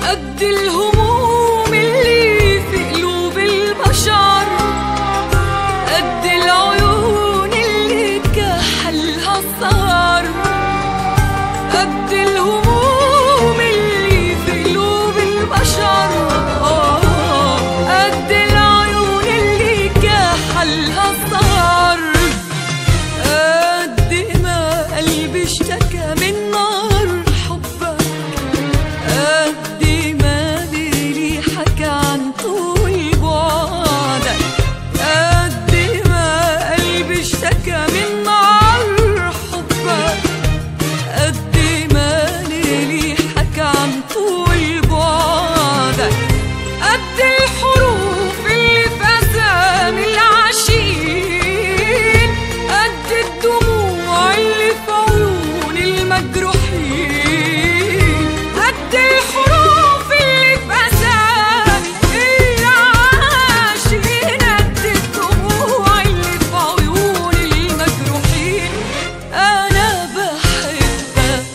قد الهموم اللي في قلوب البشر، قد العيون اللي كحلها السهر، قد الهموم اللي في قلوب البشر، قد العيون اللي كحلها السهر، قد ما قلبي اشتكى من نار حبك، قد ما ليلي حكى عن طول بعدك، قد ما قلبي اشتكى من نار حبك، قد ما ليلي حكى عن طول بعدك، قد الحروف اللي في أسامي العاشقين، قد الدموع اللي في عيون المجروحين، قد الحروف اللي في أسامي العاشقين، قد الدموع اللي في عيون المجروحين، أنا بحبك.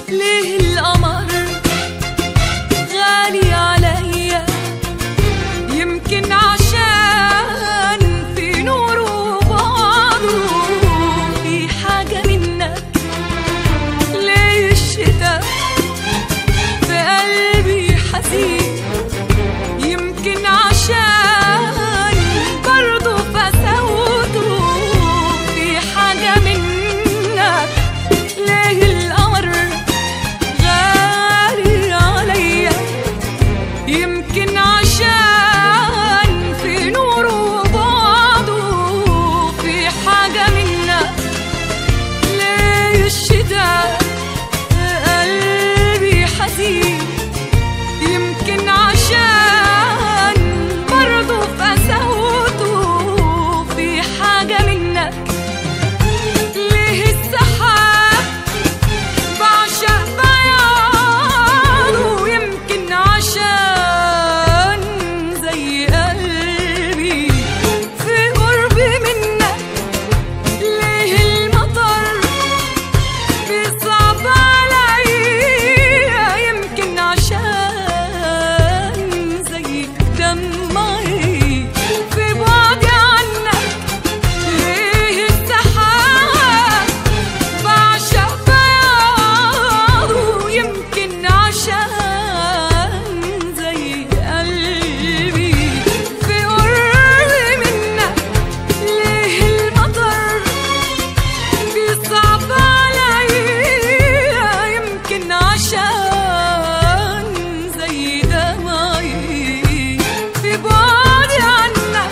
ليه القمر غالي عليا؟ يمكن عشان في نوره وبعضه في حاجة منك. ليه الشتا في قلبي حزين؟ يمكن عشان برضه فسوته في حاجة منك. ليه القمر غالي عليا؟ يمكن عشان في نوره وبعضه في حاجة منك. ليه الشتا قلبي حزين؟ يمكن عشان برضه فسوته في حاجة منك. ليه السحاب بعشق بياضه؟ يمكن عشان زي قلبي في قربي منك. ليه المطر بيصعب عليا؟ يمكن عشان زي دمعي في بعدي عنك. ليه السحاب بعشق بياضه؟ يمكن عشان زي قلبي في قربي منك. ليه المطر بيصعب عليا؟ يمكن عشان زي دمعي في بعدي عنك.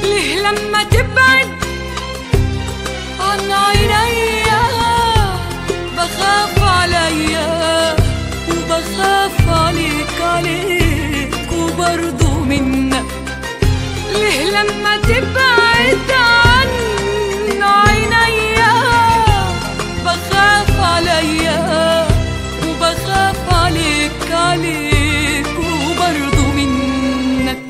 ليه لما تبعد عن عينيا بخاف عليا وبخاف عليك وبرضه منك. ليه لما تبعد عن عينيا بخاف عليا وبخاف عليك وبرضه منك.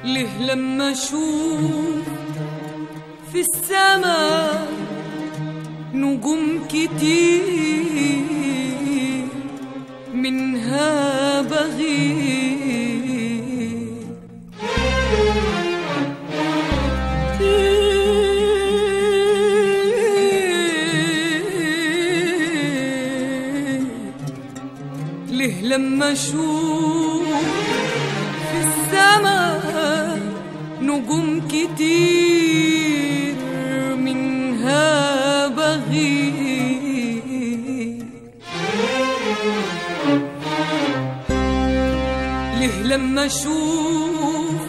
ليه لما اشوف في السماء نجوم كتير منها بغيب لما اشوف في السماء نجوم كتير منها بغير؟ ليه لما اشوف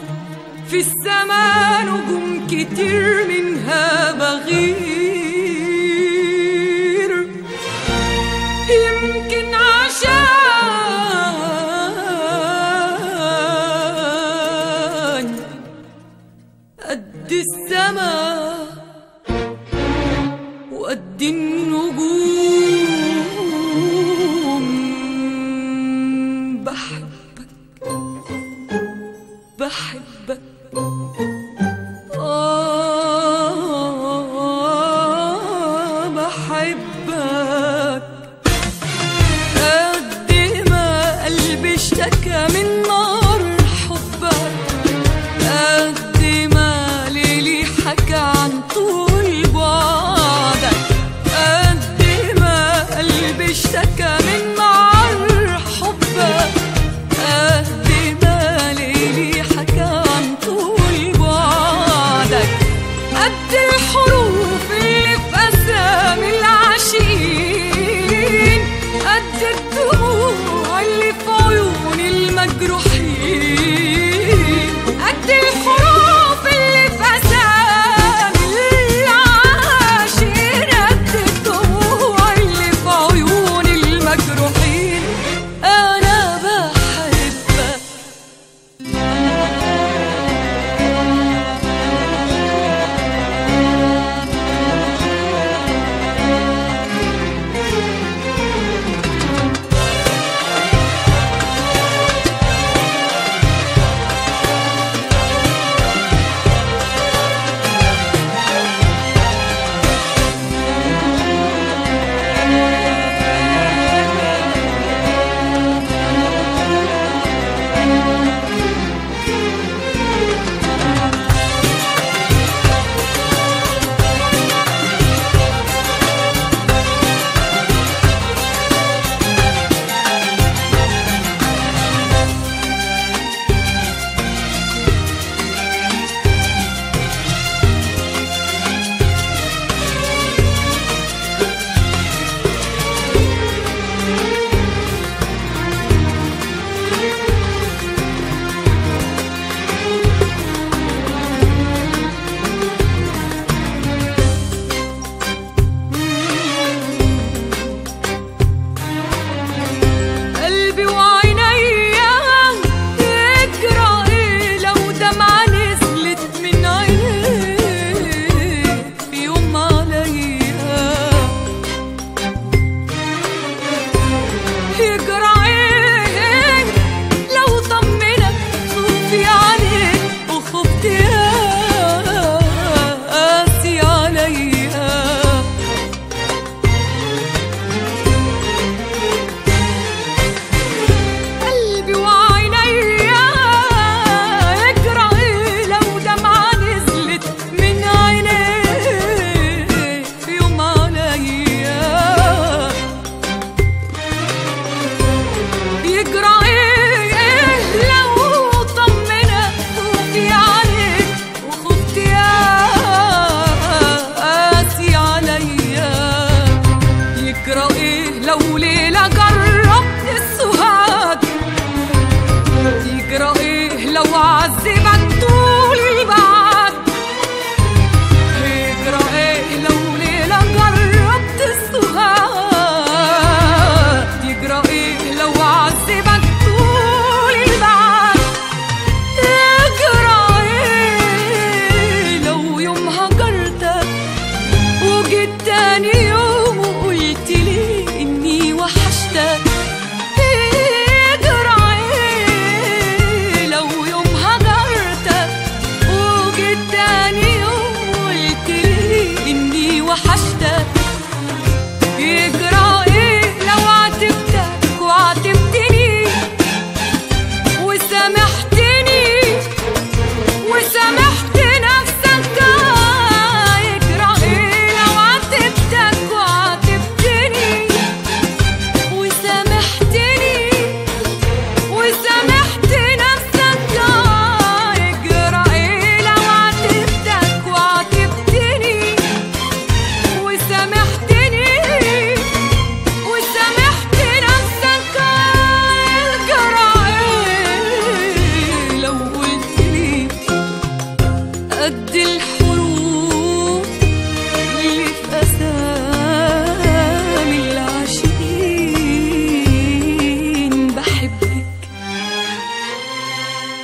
في السماء نجوم كتير منها بغير؟ يمكن عشان قد السماء وقد النجوم بحبك بحبك بحبك قد ما قلبي اشتكى من نار حبك، قد ما ليلي حكى عن طول بعدك، قد ما قلبي اشتكى من نار حبك، قد ما ليلي حكى عن طول بعدك.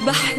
بحب